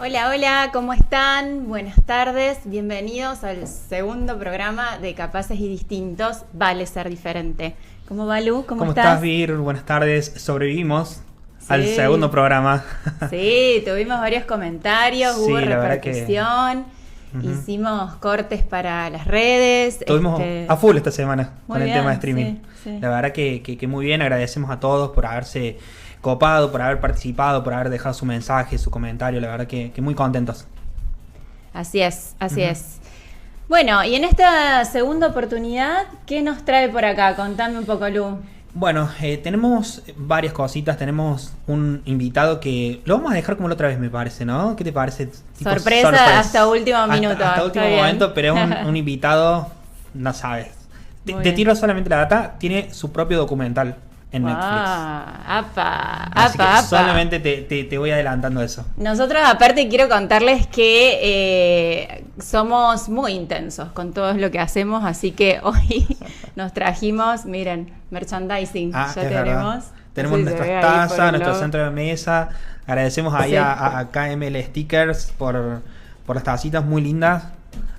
Hola, hola, ¿cómo están? Buenas tardes, bienvenidos al segundo programa de Capaces y Distintos, Vale Ser Diferente. ¿Cómo va, Lu? ¿Cómo estás? Vir? Buenas tardes. Sobrevivimos al Sí. segundo programa. Sí, tuvimos varios comentarios, Sí, hubo la verdad repercusión, Ujú. hicimos cortes para las redes. Estuvimos a full esta semana Muy con el bien, tema de streaming. sí, sí. La verdad que muy bien. Agradecemos a todos por haberse copado, por haber participado, por haber dejado su mensaje, su comentario. La verdad que muy contentos. Así es, así Ujú. es. Bueno, y en esta segunda oportunidad, ¿qué nos trae por acá? Contame un poco, Lu. Bueno, tenemos varias cositas. Tenemos un invitado que lo vamos a dejar como la otra vez, me parece, ¿no? ¿Qué te parece? Tipo Sorpresa hasta último minuto. Hasta último Está bien. momento, pero es un invitado, no sabes. Muy Te bien. tiro solamente la data. Tiene su propio documental en Netflix. Apa, Así que apa. solamente te voy adelantando eso. Nosotros aparte quiero contarles que somos muy intensos con todo lo que hacemos, así que hoy nos trajimos, miren, merchandising, ya es tenemos. verdad. Tenemos No sé si se ve nuestras ahí por tazas, el nuestro logo. centro de mesa. Agradecemos ahí Sí. a KML Stickers por las tacitas muy lindas.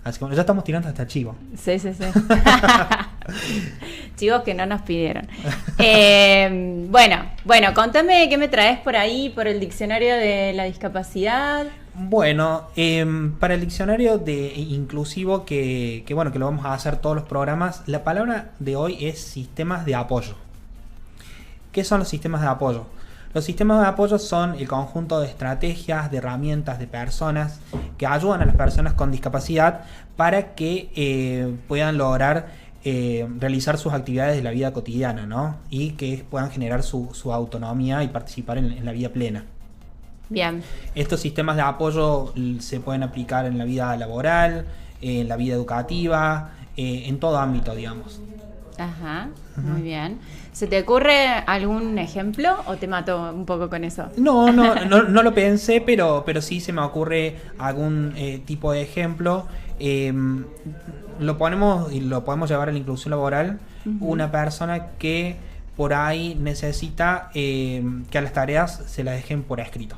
Así que bueno, ya estamos tirando hasta chivo. Sí. Chicos que no nos pidieron. Bueno, contame qué me traes por ahí, por el diccionario de la discapacidad. Bueno, para el diccionario de inclusivo que lo vamos a hacer todos los programas, la palabra de hoy es sistemas de apoyo. ¿Qué son los sistemas de apoyo? Los sistemas de apoyo son el conjunto de estrategias, de herramientas, de personas que ayudan a las personas con discapacidad para que puedan lograr realizar sus actividades de la vida cotidiana, ¿no? Y que puedan generar su autonomía y participar en la vida plena. Bien. Estos sistemas de apoyo se pueden aplicar en la vida laboral, en la vida educativa, en todo ámbito, digamos. Ajá, muy bien. ¿Se te ocurre algún ejemplo o te mato un poco con eso? No lo pensé, pero sí se me ocurre algún tipo de ejemplo. Lo podemos llevar a la inclusión laboral. Ujú. Una persona que por ahí necesita que a las tareas se las dejen por escrito.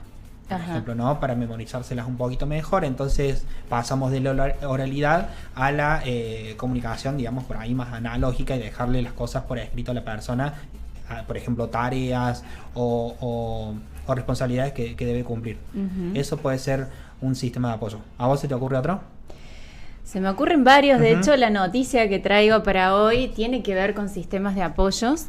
Por Ajá. ejemplo, ¿no? Para memorizárselas un poquito mejor. Entonces pasamos de la oralidad a la comunicación, digamos, por ahí más analógica y dejarle las cosas por escrito a la persona. Por ejemplo, tareas o responsabilidades que debe cumplir. Ujú. Eso puede ser un sistema de apoyo. ¿A vos se te ocurre otro? Se me ocurren varios, de Ujú. hecho la noticia que traigo para hoy tiene que ver con sistemas de apoyos.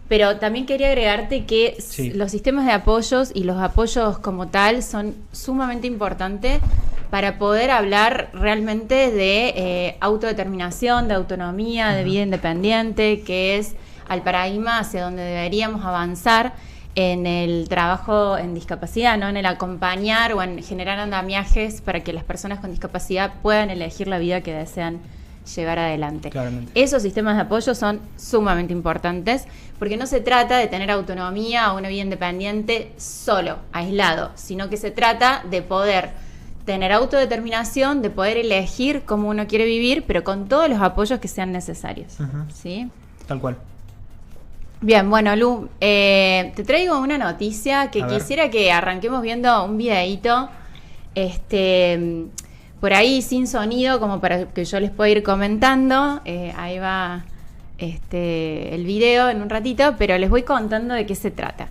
Pero también quería agregarte que Sí. los sistemas de apoyos y los apoyos como tal son sumamente importantes para poder hablar realmente de autodeterminación, de autonomía, de vida independiente, que es al paradigma hacia donde deberíamos avanzar en el trabajo en discapacidad, ¿no? En el acompañar o en generar andamiajes para que las personas con discapacidad puedan elegir la vida que desean llevar adelante. Claramente. Esos sistemas de apoyo son sumamente importantes porque no se trata de tener autonomía o una vida independiente solo, aislado, sino que se trata de poder tener autodeterminación, de poder elegir cómo uno quiere vivir, pero con todos los apoyos que sean necesarios. Ujú. ¿Sí? Tal cual. Bien, bueno, Lu, te traigo una noticia que A ver. quisiera que arranquemos viendo un videíto, por ahí sin sonido, como para que yo les pueda ir comentando. Ahí va el video en un ratito, pero les voy contando de qué se trata.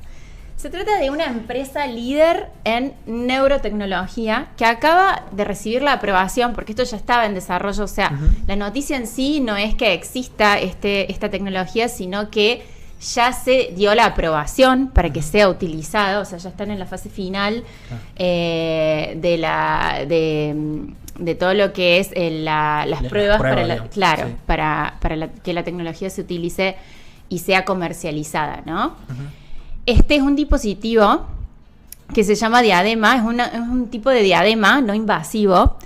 Se trata de una empresa líder en neurotecnología que acaba de recibir la aprobación, porque esto ya estaba en desarrollo, o sea, Ujú. la noticia en sí no es que exista esta tecnología, sino que ya se dio la aprobación para que sea utilizado, o sea, ya están en la fase final de todo lo que es las pruebas para digamos, claro, sí. para que la tecnología se utilice y sea comercializada, ¿no? Ujú. Este es un dispositivo que se llama diadema, es un tipo de diadema no invasivo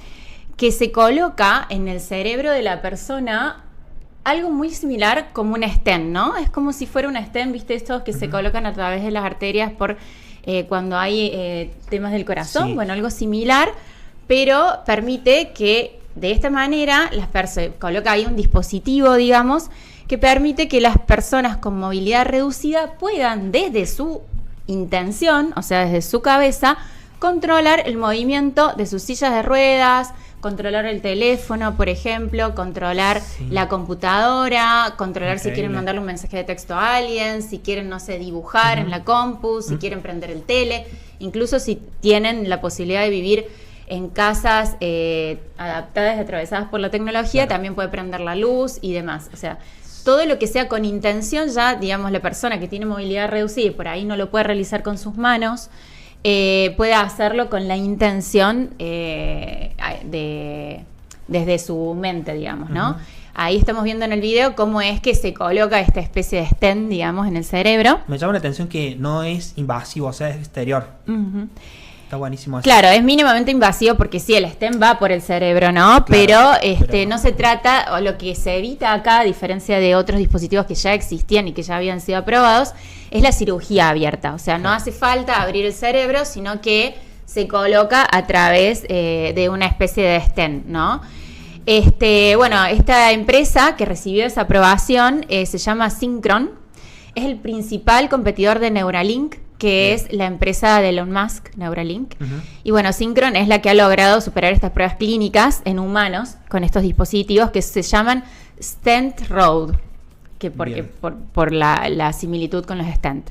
que se coloca en el cerebro de la persona, algo muy similar como un stent, ¿no? Es como si fuera un stent, ¿viste? Estos que se colocan a través de las arterias por cuando hay temas del corazón, Sí. bueno, algo similar, pero permite que de esta manera se coloca ahí un dispositivo, digamos, que permite que las personas con movilidad reducida puedan desde su intención, o sea, desde su cabeza, controlar el movimiento de sus sillas de ruedas, controlar el teléfono, por ejemplo, controlar la computadora, controlar si quieren mandarle un mensaje de texto a alguien, si quieren, no sé, dibujar en la compu, si quieren prender el tele, incluso si tienen la posibilidad de vivir en casas adaptadas y atravesadas por la tecnología, también puede prender la luz y demás. O sea, todo lo que sea con intención, ya, digamos, la persona que tiene movilidad reducida y por ahí no lo puede realizar con sus manos, puede hacerlo con la intención desde su mente, digamos, ¿no? Ahí estamos viendo en el video cómo es que se coloca esta especie de stent, digamos, en el cerebro. Me llama la atención que no es invasivo, o sea, es exterior. Está buenísimo eso. Claro, es mínimamente invasivo porque sí, el stent va por el cerebro, ¿no? Claro, pero no se trata, o lo que se evita acá, a diferencia de otros dispositivos que ya existían y que ya habían sido aprobados, es la cirugía abierta. O sea, no hace falta abrir el cerebro, sino que se coloca a través de una especie de stent, ¿no? Bueno, esta empresa que recibió esa aprobación se llama Synchron, es el principal competidor de Neuralink, que es la empresa de Elon Musk, Neuralink. Y bueno, Synchron es la que ha logrado superar estas pruebas clínicas en humanos con estos dispositivos que se llaman Stent Road, que por la similitud con los stent.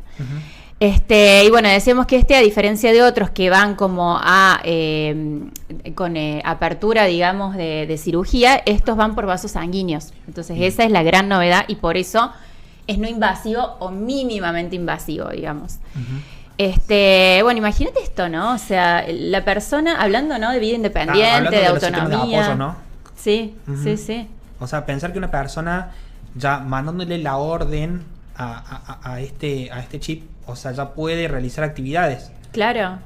Y bueno, decíamos que a diferencia de otros que van como con apertura, digamos, de cirugía, estos van por vasos sanguíneos. Entonces esa es la gran novedad y por eso es no invasivo o mínimamente invasivo, digamos. Bueno, imagínate esto, ¿no? O sea, la persona, hablando, ¿no, de vida independiente, de autonomía. De apoyo, ¿no? Sí, sí. O sea, pensar que una persona ya mandándole la orden a este chip, o sea, ya puede realizar actividades. Claro.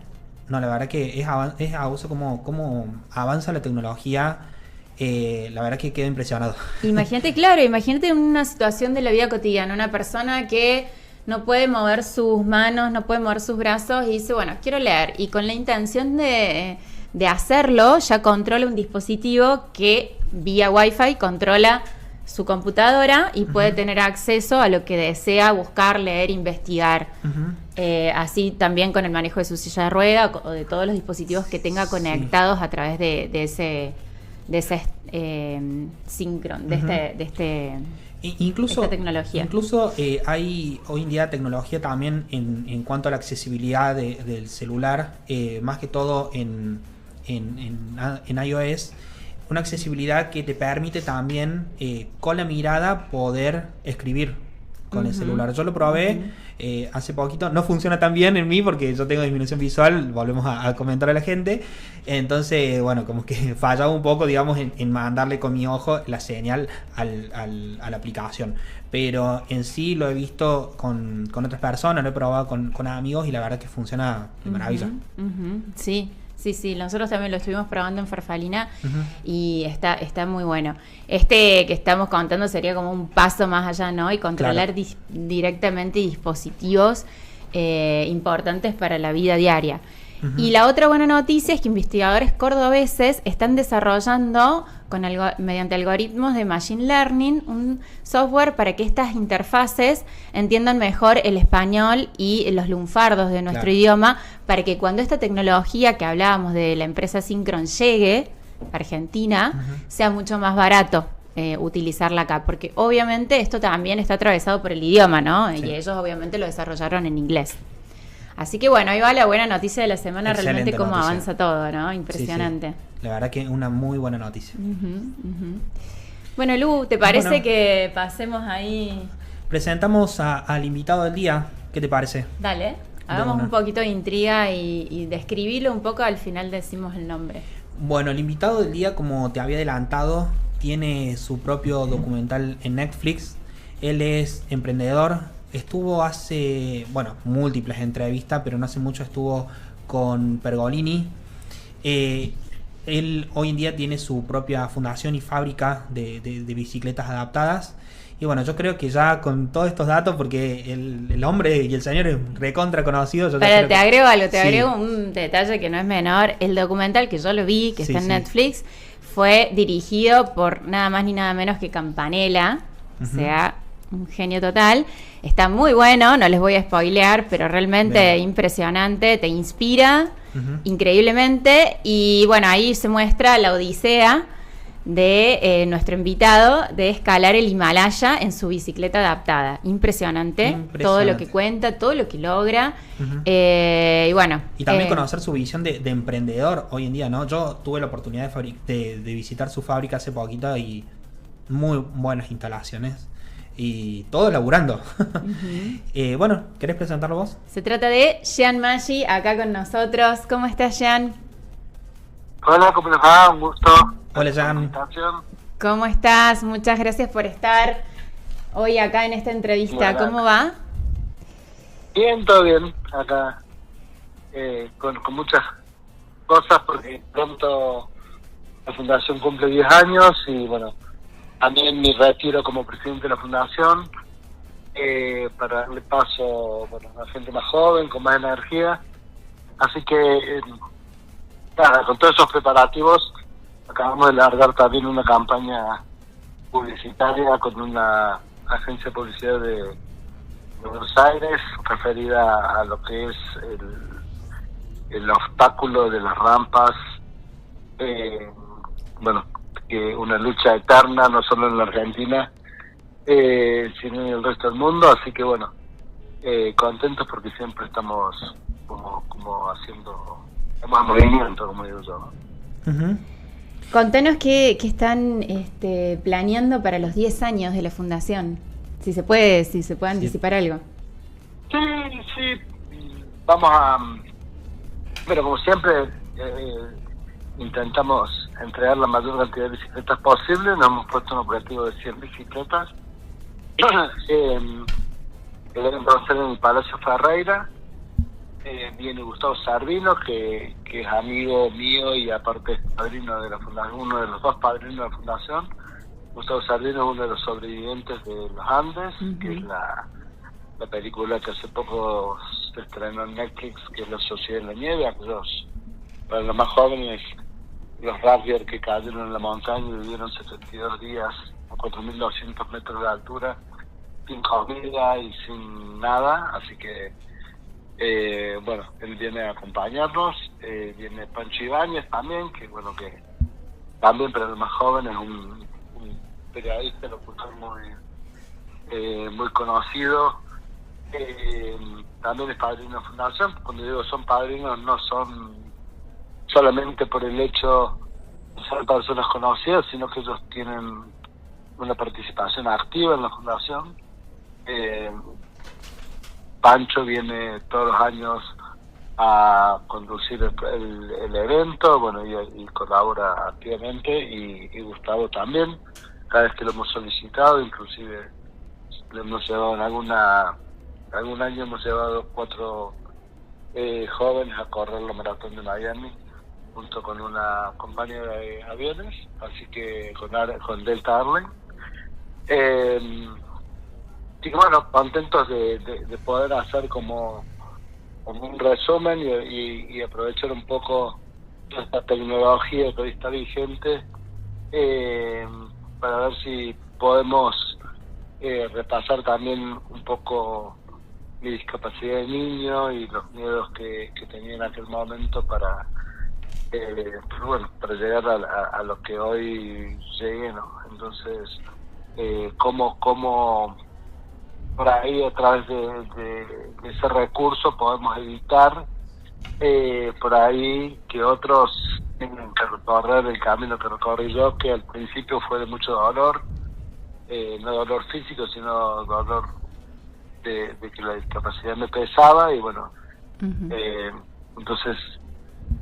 No, la verdad que es abuso como avanza la tecnología. La verdad que quedo impresionado. Imagínate una situación de la vida cotidiana, una persona que no puede mover sus manos, no puede mover sus brazos y dice, bueno, quiero leer, y con la intención de hacerlo ya controla un dispositivo que vía Wi-Fi controla su computadora y puede tener acceso a lo que desea buscar, leer, investigar. Así también con el manejo de su silla de rueda o de todos los dispositivos que tenga conectados a través de ese Synchron, incluso, esta tecnología. Incluso hay hoy en día tecnología también en cuanto a la accesibilidad del celular, más que todo en iOS, una accesibilidad que te permite también con la mirada poder escribir con el celular. Yo lo probé hace poquito, no funciona tan bien en mí porque yo tengo disminución visual, volvemos a comentar a la gente, entonces bueno, como que fallaba un poco, digamos, en mandarle con mi ojo la señal a la aplicación, pero en sí lo he visto con otras personas, lo he probado con amigos y la verdad que funciona de maravilla. Sí, nosotros también lo estuvimos probando en Farfalina y está muy bueno. Que estamos contando sería como un paso más allá, ¿no? Y controlar directamente dispositivos importantes para la vida diaria. Y la otra buena noticia es que investigadores cordobeses están desarrollando mediante algoritmos de Machine Learning un software para que estas interfaces entiendan mejor el español y los lunfardos de nuestro idioma, para que cuando esta tecnología que hablábamos de la empresa Synchron llegue a Argentina, sea mucho más barato utilizarla acá, porque obviamente esto también está atravesado por el idioma, ¿no? Sí. Y ellos obviamente lo desarrollaron en inglés. Así que bueno, ahí va la buena noticia de la semana. Excelente, realmente cómo noticia. Avanza todo, ¿no? Impresionante. Sí. La verdad que es una muy buena noticia. Bueno, Lu, ¿te parece que pasemos ahí? Presentamos al invitado del día. ¿Qué te parece? Dale, hagamos un poquito de intriga y describirlo un poco, al final decimos el nombre. Bueno, el invitado del día, como te había adelantado, tiene su propio documental en Netflix. Él es emprendedor. Estuvo hace, múltiples entrevistas, pero no hace mucho estuvo con Pergolini. Él hoy en día tiene su propia fundación y fábrica de bicicletas adaptadas. Y bueno, yo creo que ya con todos estos datos, porque el hombre y el señor es recontra conocido. Pero te agrego un detalle que no es menor. El documental que yo lo vi, que está en Netflix, fue dirigido por nada más ni nada menos que Campanella. O sea, un genio total. Está muy bueno, no les voy a spoilear, pero realmente impresionante, te inspira increíblemente. Y bueno, ahí se muestra la odisea de nuestro invitado de escalar el Himalaya en su bicicleta adaptada. Impresionante, todo lo que cuenta, todo lo que logra. Y bueno. Y también conocer su visión de emprendedor hoy en día, ¿no? Yo tuve la oportunidad de visitar su fábrica hace poquito y muy buenas instalaciones. Y todo laburando. Bueno, ¿querés presentarlo vos? Se trata de Jean Maggi, acá con nosotros. ¿Cómo estás, Jean? Hola, ¿cómo les va? Un gusto. Hola, Jean. ¿Cómo estás? Muchas gracias por estar hoy acá en esta entrevista. Bueno, ¿cómo va? Bien, todo bien. Acá con muchas cosas porque pronto la fundación cumple 10 años y bueno, también mi retiro como presidente de la fundación para darle paso a gente más joven, con más energía. Así que nada, con todos esos preparativos acabamos de largar también una campaña publicitaria con una agencia de publicidad de Buenos Aires referida a lo que es el obstáculo de las rampas, que una lucha eterna no solo en la Argentina sino en el resto del mundo, así que bueno, contentos porque siempre estamos como haciendo más movimiento, como digo yo, ¿no? Contanos qué están planeando para los 10 años de la fundación, si se puede anticipar algo. Sí, vamos a, pero como siempre intentamos entregar la mayor cantidad de bicicletas posible. Nos hemos puesto un objetivo de 100 bicicletas que deben ser en el Palacio Ferreira. Viene Gustavo Servino, que es amigo mío y aparte es padrino de la fundación, uno de los dos padrinos de la fundación. Gustavo Servino es uno de los sobrevivientes de los Andes, que es la película que hace poco se estrenó en Netflix, que es La Sociedad en la Nieve. Aquellos, para los más jóvenes, los rugbyers que cayeron en la montaña y vivieron 72 días a 4.200 metros de altura, sin comida y sin nada, así que él viene a acompañarnos. Viene Pancho Ibáñez también, que también para los más jóvenes es un periodista, locutor muy conocido. También es padrino de fundación. Cuando digo son padrinos, no son solamente por el hecho de ser personas conocidas, sino que ellos tienen una participación activa en la fundación. Pancho viene todos los años a conducir el evento, y colabora activamente, y Gustavo también, cada vez que lo hemos solicitado, inclusive lo hemos llevado algún año hemos llevado 4 jóvenes a correr la maratón de Miami junto con una compañía de aviones, así que con Delta Airlines. Y bueno, contentos de poder hacer como un resumen y aprovechar un poco toda esta tecnología que hoy está vigente para ver si podemos repasar también un poco mi discapacidad de niño y los miedos que tenía en aquel momento para llegar a lo que hoy llegué, ¿no? Entonces, cómo por ahí, a través de ese recurso, podemos evitar por ahí que otros tengan que recorrer el camino que recorrí yo, que al principio fue de mucho dolor, no dolor físico, sino dolor de que la discapacidad me pesaba, y entonces,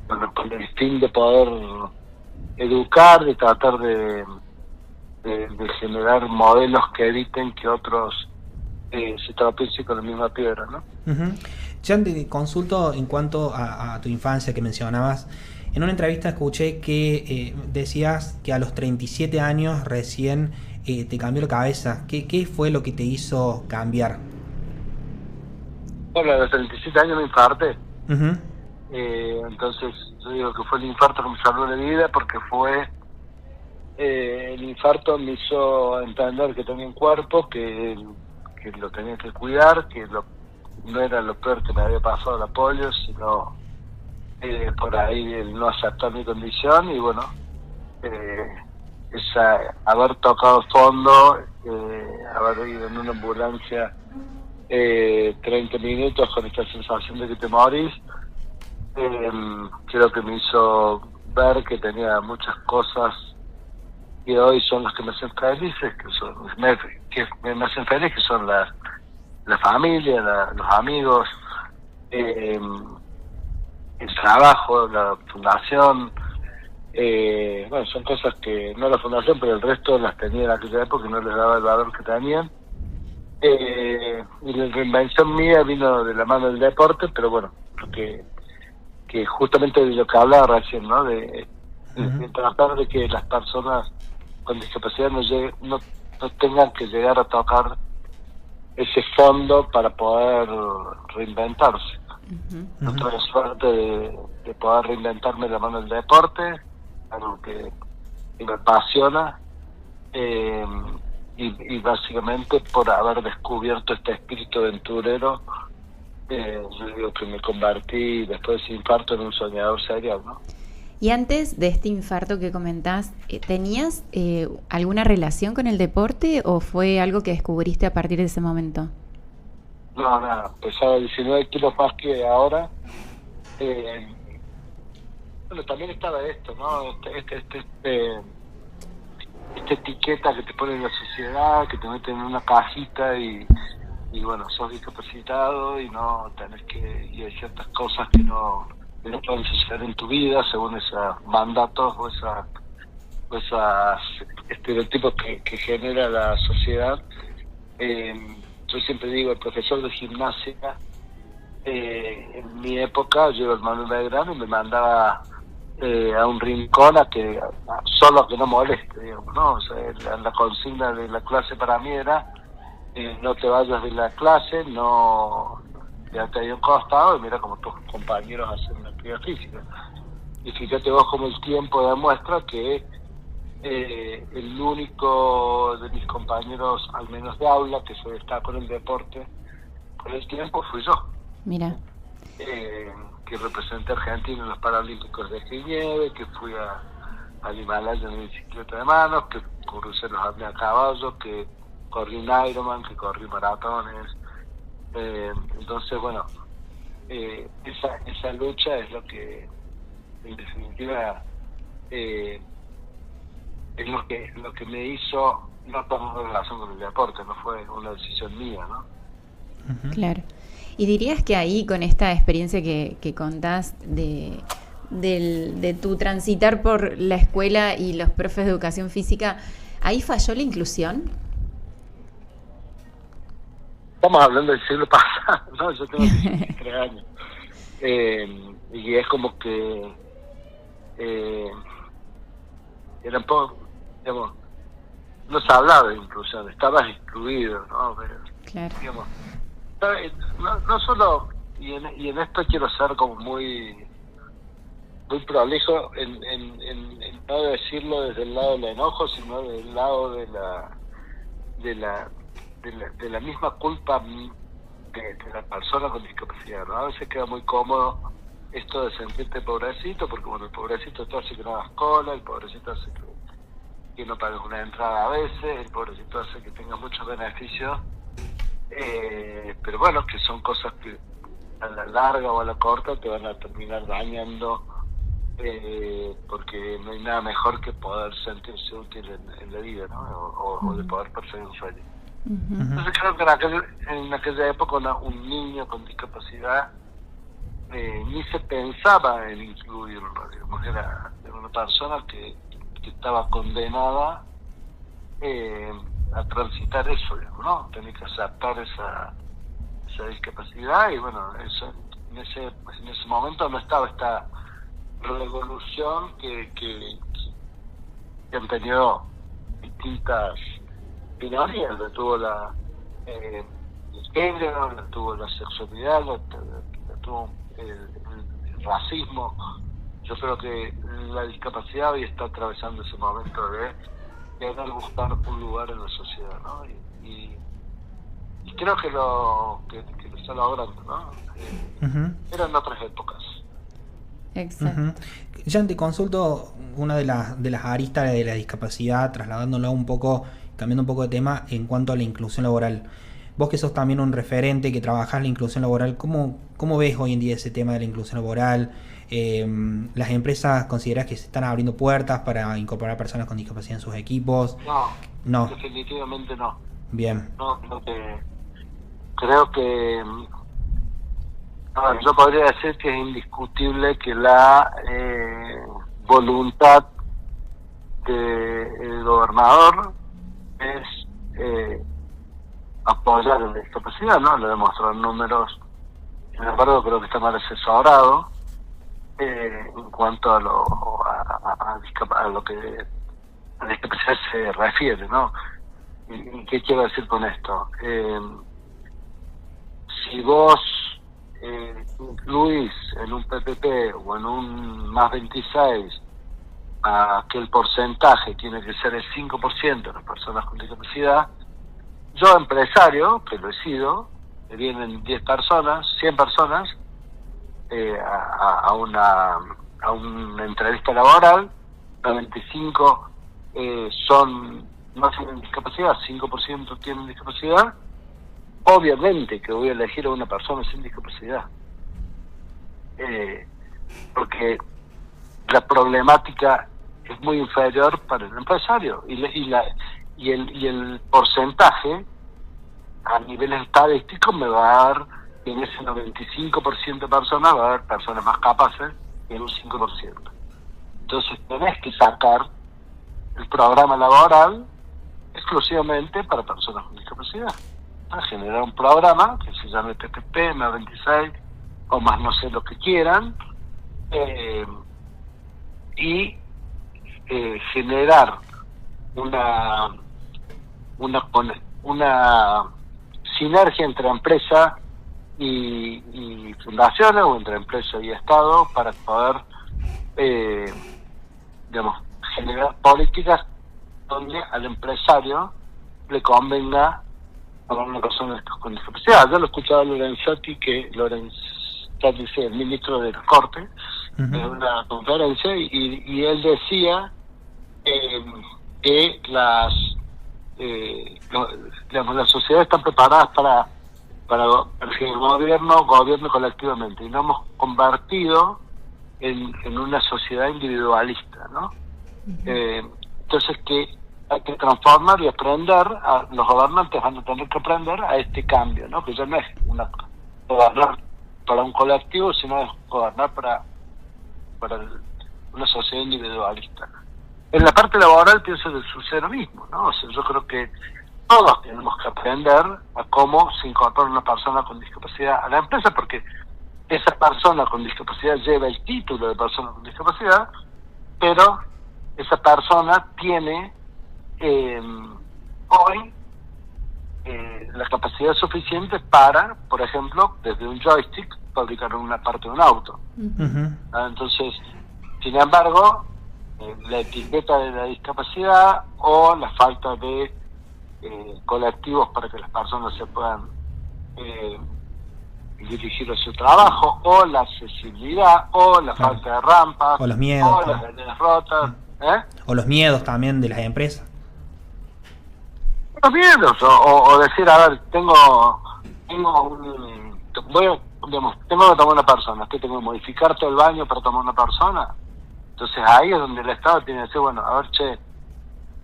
con el fin de poder educar, de tratar de generar modelos que eviten que otros se tropiece con la misma piedra, ¿no? Jean, te consulto en cuanto a tu infancia que mencionabas. En una entrevista escuché que decías que a los 37 años recién te cambió la cabeza. ¿Qué fue lo que te hizo cambiar? Bueno, a los 37 años me infarté. Entonces yo digo que fue el infarto que me salvó la vida, porque fue el infarto me hizo entender que tenía un cuerpo, que lo tenía que cuidar, que no era lo peor que me había pasado la polio, sino por ahí el no aceptar mi condición. Y bueno, haber tocado fondo, haber ido en una ambulancia 30 minutos con esta sensación de que te morís, creo que me hizo ver que tenía muchas cosas que hoy son las que me hacen felices, que me hacen feliz, que son la familia, los amigos, el trabajo, la fundación. Bueno, son cosas que no la fundación, pero el resto las tenía en aquella época y no les daba el valor que tenían. Y la reinvención mía vino de la mano del deporte, pero bueno, porque que justamente de lo que hablaba recién, ¿no? De tratar de que las personas con discapacidad no tengan que llegar a tocar ese fondo para poder reinventarse. Yo tuve la suerte de poder reinventarme de la mano del deporte, algo que me apasiona, y básicamente por haber descubierto este espíritu aventurero, yo digo que me convertí después de ese infarto en un soñador serial, ¿no? Y antes de este infarto que comentás, ¿tenías alguna relación con el deporte o fue algo que descubriste a partir de ese momento? No, nada, pesaba 19 kilos más que ahora. Bueno, también estaba esto, ¿no? Esta etiqueta que te pone en la sociedad, que te meten en una cajita y bueno, sos discapacitado y no tenés y hay ciertas cosas que no pueden suceder en tu vida según esos mandatos o esos estereotipos que genera la sociedad. Yo siempre digo, el profesor de gimnasia, en mi época, yo iba al Manuel Belgrano y me mandaba a un rincón solo a que no moleste, digamos, ¿no? O sea, la consigna de la clase para mí era no te vayas de la clase, no quédate ahí a un costado y mira como tus compañeros hacen una actividad física. Y fíjate vos como el tiempo demuestra que el único de mis compañeros, al menos de aula, que se destacó en el deporte con el tiempo fui yo. Mira. Que representé a Argentina en los Paralímpicos de esquí y nieve, que fui al Himalaya en bicicleta de manos, que crucé los Andes a caballo, que corrí un Ironman, que corrí maratones. Entonces, bueno, esa lucha es lo que, en definitiva, es lo que me hizo no tomar relación con el deporte, no fue una decisión mía, ¿no? Claro. ¿Y dirías que ahí, con esta experiencia que contás de tu transitar por la escuela y los profes de educación física, ahí falló la inclusión? Estamos hablando del siglo pasado, ¿no? Yo tengo 23 años. Y es como que era un poco, digamos, no se hablaba de inclusión, estabas excluido, ¿no? Pero, claro. Digamos, no solo, y en esto quiero ser como muy prolijo en no decirlo desde el lado del enojo, sino del lado de la misma culpa de la persona con discapacidad, ¿no? A veces queda muy cómodo esto de sentirte pobrecito, porque bueno, el pobrecito te hace que no hagas cola, el pobrecito hace que no pagues una entrada a veces, el pobrecito hace que tengas muchos beneficios, pero bueno, que son cosas que a la larga o a la corta te van a terminar dañando, porque no hay nada mejor que poder sentirse útil en la vida, ¿no? O de poder perseguir un sueño. Entonces creo que en aquella época un niño con discapacidad ni se pensaba en incluirlo, digamos, era una persona que estaba condenada a transitar eso, digamos, ¿no? Tenía que aceptar esa discapacidad y bueno, eso, en ese momento no estaba esta revolución que han tenido distintas minorías, la tuvo el género, la tuvo la sexualidad, la tuvo el racismo. Yo creo que la discapacidad hoy está atravesando ese momento de querer buscar un lugar en la sociedad, ¿no? Y creo que lo está logrando, ¿no? Eran otras épocas. Exacto. Ya te consulto una de las aristas de la discapacidad, trasladándolo un poco, cambiando un poco de tema en cuanto a la inclusión laboral. Vos que sos también un referente, que trabajás la inclusión laboral, ¿cómo ves hoy en día ese tema de la inclusión laboral? ¿Las empresas considerás que se están abriendo puertas para incorporar personas con discapacidad en sus equipos? No, definitivamente no. Bien. No, creo que yo podría decir que es indiscutible que la voluntad del gobernador es apoyar la discapacidad, ¿no? Lo demuestran números. Sin embargo, creo que está mal asesorado en cuanto a lo que a la discapacidad se refiere, ¿no? ¿Y qué quiero decir con esto? Si vos incluís en un PPP o en un más 26 que el porcentaje tiene que ser el 5% de las personas con discapacidad, yo, empresario, que lo he sido, me vienen 10 personas, 100 personas a una entrevista laboral, 95 no tienen discapacidad, 5% tienen discapacidad. Obviamente que voy a elegir a una persona sin discapacidad, porque la problemática es muy inferior para el empresario y el porcentaje a niveles estadísticos me va a dar, en ese 95% de personas va a haber personas más capaces que en un 5%. Entonces tenés que sacar el programa laboral exclusivamente para personas con discapacidad. A generar un programa que se llame PPP, más 26 o más no sé lo que quieran, y generar una sinergia entre empresa y fundaciones, o entre empresa y Estado, para poder generar políticas donde al empresario le convenga para una persona con discapacidad. Yo lo escuchaba a Lorenzetti, el ministro de la Corte, en una conferencia, y él decía que las sociedades están preparadas para que el gobierno gobierne colectivamente, y nos hemos convertido en una sociedad individualista, ¿no? Entonces que hay que transformar y aprender, los gobernantes van a tener que aprender a este cambio, ¿no? Que ya no es gobernar para un colectivo, sino es gobernar para una sociedad individualista. En la parte laboral pienso que sucede lo mismo, ¿no? O sea, yo creo que todos tenemos que aprender a cómo se incorpora una persona con discapacidad a la empresa, porque esa persona con discapacidad lleva el título de persona con discapacidad, pero esa persona tiene hoy la capacidad suficiente para, por ejemplo, desde un joystick, fabricar una parte de un auto. Entonces, sin embargo, la etiqueta de la discapacidad o la falta de colectivos para que las personas se puedan dirigir a su trabajo, o la accesibilidad, o la falta de rampas, o los miedos, o las veredas rotas, o los miedos también de las empresas. Los miedos, o decir, a ver, tengo que tomar una persona, que tengo que modificar todo el baño para tomar una persona. Entonces ahí es donde el Estado tiene que decir, bueno, a ver,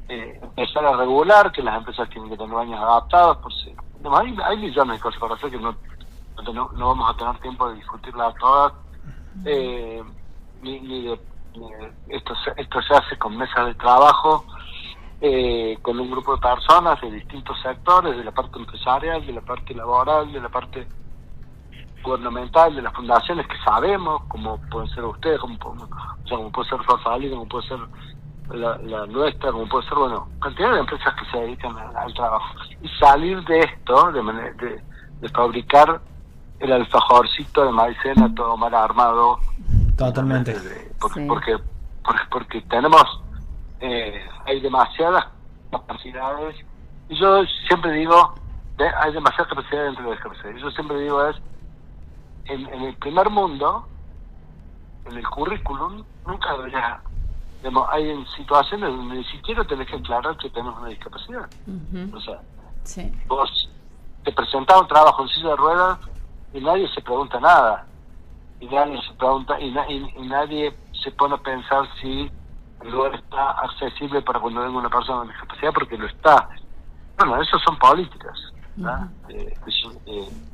empezar a regular que las empresas tienen que tener baños adaptados, por si hay millones de cosas para hacer que no vamos a tener tiempo de discutirlas todas. Esto se hace con mesas de trabajo, con un grupo de personas de distintos sectores, de la parte empresarial, de la parte laboral, de la parte gubernamental, de las fundaciones, que sabemos, como pueden ser ustedes, como puede ser Rafael, como puede ser la nuestra, como puede ser, cantidad de empresas que se dedican al trabajo. Y salir de esto, de fabricar el alfajorcito de maicena todo mal armado. Totalmente. Porque porque tenemos, hay demasiadas capacidades, y yo siempre digo, hay demasiadas capacidades dentro de la discapacidad. Yo siempre digo en el primer mundo, en el currículum, nunca debería, digamos, hay en situaciones donde ni siquiera tenés que aclarar que tenés una discapacidad. O sea, Sí. vos te presentás un trabajo en silla de ruedas y nadie se pregunta nada, y nadie se pregunta y nadie se pone a pensar si el lugar está accesible para cuando venga una persona con discapacidad, porque lo está. Bueno, eso son políticas, ¿verdad?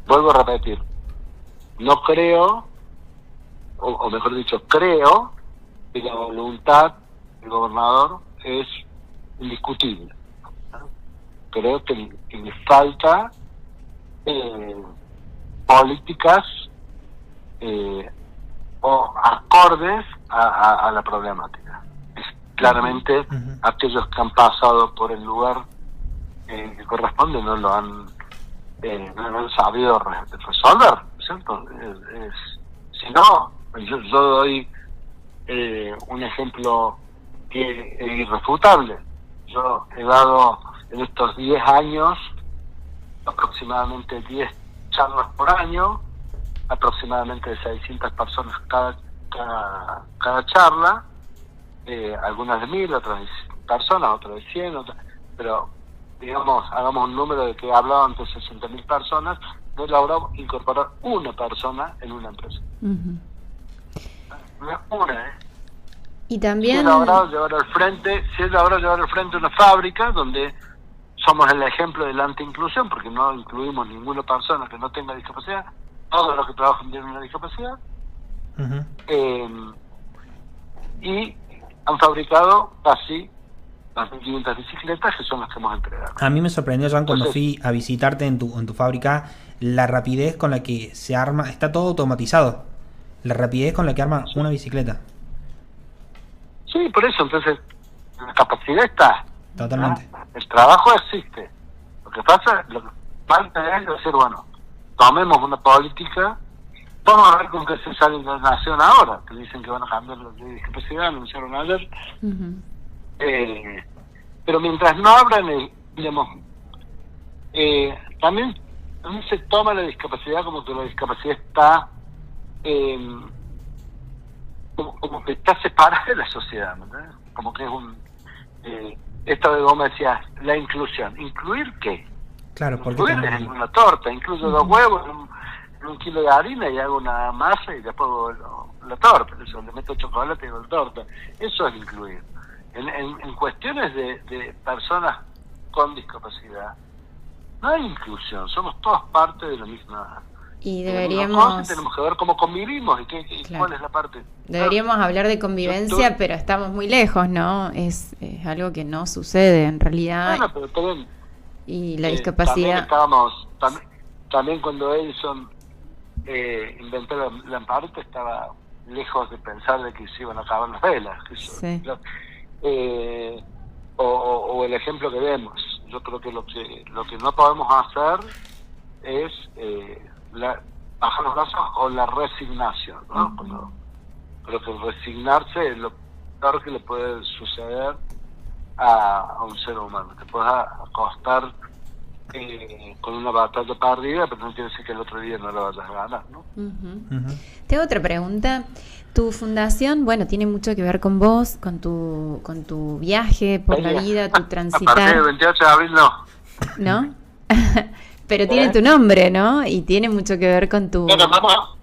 Vuelvo a repetir, no creo, o mejor dicho, creo que la voluntad del gobernador es indiscutible. Creo que le falta políticas o acordes a la problemática. Claramente aquellos que han pasado por el lugar que corresponde no lo han sabido resolver, ¿cierto? Si no, yo doy un ejemplo que es irrefutable. Yo he dado en estos 10 años aproximadamente 10 charlas por año, aproximadamente de 600 personas cada charla, algunas de 1000, otras de personas, otras de 100, pero digamos, hagamos un número de que he hablado ante 60.000 personas, no he logrado incorporar una persona en una empresa. Una, Y también... Si he logrado llevar al frente una fábrica donde somos el ejemplo de la anti-inclusión, porque no incluimos ninguna persona que no tenga discapacidad, todos los que trabajan tienen una discapacidad, y han fabricado casi las 1.500 bicicletas, que son las que hemos entregado. A mí me sorprendió, Joan, cuando fui a visitarte en tu fábrica, la rapidez con la que se arma, está todo automatizado, la rapidez con la que arma una bicicleta. Sí, por eso, entonces, la capacidad está. Totalmente. ¿No? El trabajo existe. Lo que falta es decir, bueno, tomemos una política, vamos a ver con qué se sale la nación ahora, que dicen que van a cambiar la ley de discapacidad, anunciaron ayer. Pero mientras no abran digamos, también se toma la discapacidad como que la discapacidad está como que está separada de la sociedad, ¿no? Como que es esto de vos me decías, la inclusión. ¿Incluir qué? Claro, porque incluir en una torta, incluyo 2 huevos en un kilo de harina y hago una masa y después la torta, eso, le meto chocolate y hago la torta. Eso es incluir. En cuestiones de personas con discapacidad no hay inclusión, somos todas parte de la misma. Y tenemos que ver cómo convivimos y claro, cuál es la parte. Deberíamos hablar de convivencia, pero estamos muy lejos, ¿no? Es algo que no sucede en realidad. Bueno, pero también, y la discapacidad. También cuando Edison inventó la lamparita, estaba lejos de pensar de que se iban a acabar las velas. Sí. O el ejemplo que vemos. Yo creo que lo que no podemos hacer es bajar los brazos o la resignación, ¿no? Creo que resignarse es lo peor que le puede suceder a un ser humano. Te puedes acostar con una batalla perdida, pero no quiere decir que el otro día no la vayas a ganar, ¿no? Tengo otra pregunta. Tu fundación, bueno, tiene mucho que ver con vos, con tu viaje por la vida, tu transitar. A partir del 28 de abril no. ¿No? Pero tiene tu nombre, ¿no? Y tiene mucho que ver con tu... Bueno, vamos.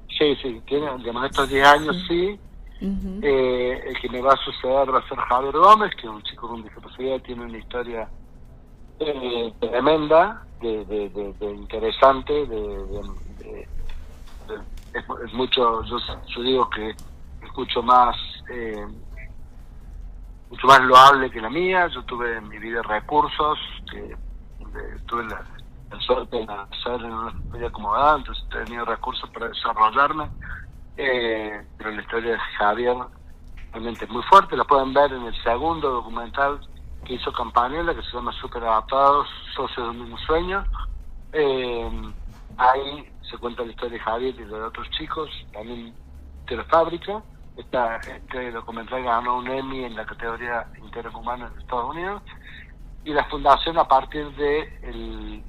Sí, tiene, digamos, estos 10 años sí. El que me va a suceder va a ser Javier Gómez, que es un chico con discapacidad, tiene una historia tremenda, de interesante, es mucho, yo digo que escucho más mucho más loable que la mía. Yo tuve en mi vida recursos, tuve la suerte de nacer en una familia acomodada, entonces he tenido recursos para desarrollarme, pero la historia de Javier realmente es muy fuerte. La pueden ver en el segundo documental que hizo Campanella, que se llama Super Adaptados, Socios de un Mismo Sueño. Ahí se cuenta la historia de Javier y de otros chicos, también de la fábrica, Este documental ganó un Emmy en la categoría Interés Humano en Estados Unidos, y la fundación a partir del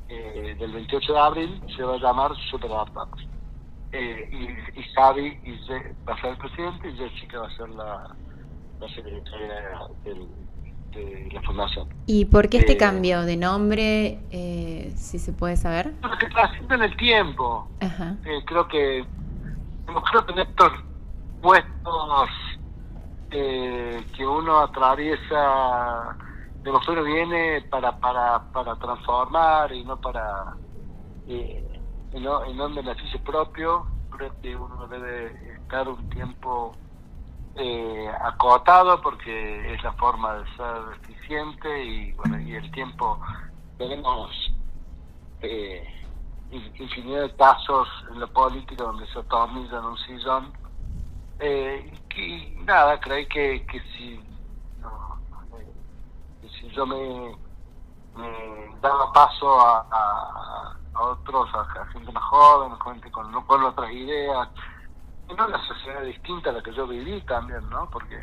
28 de abril se va a llamar Superadaptados. Y Javi va a ser el presidente y Jessica va a ser la secretaria de la fundación. ¿Y por qué este cambio de nombre, si se puede saber? Porque trasciende en el tiempo. Ajá. Creo que en estos puestos que uno atraviesa, uno viene para transformar y no para y no en beneficio propio. Creo que uno debe estar un tiempo acotado, porque es la forma de ser eficiente, y bueno, y el tiempo, tenemos infinidad de casos en la política donde se atornilla en un sillón, y nada, creí que si yo me daba paso a otros, a gente más joven, gente con otras ideas, y no una sociedad distinta a la que yo viví también, ¿no? Porque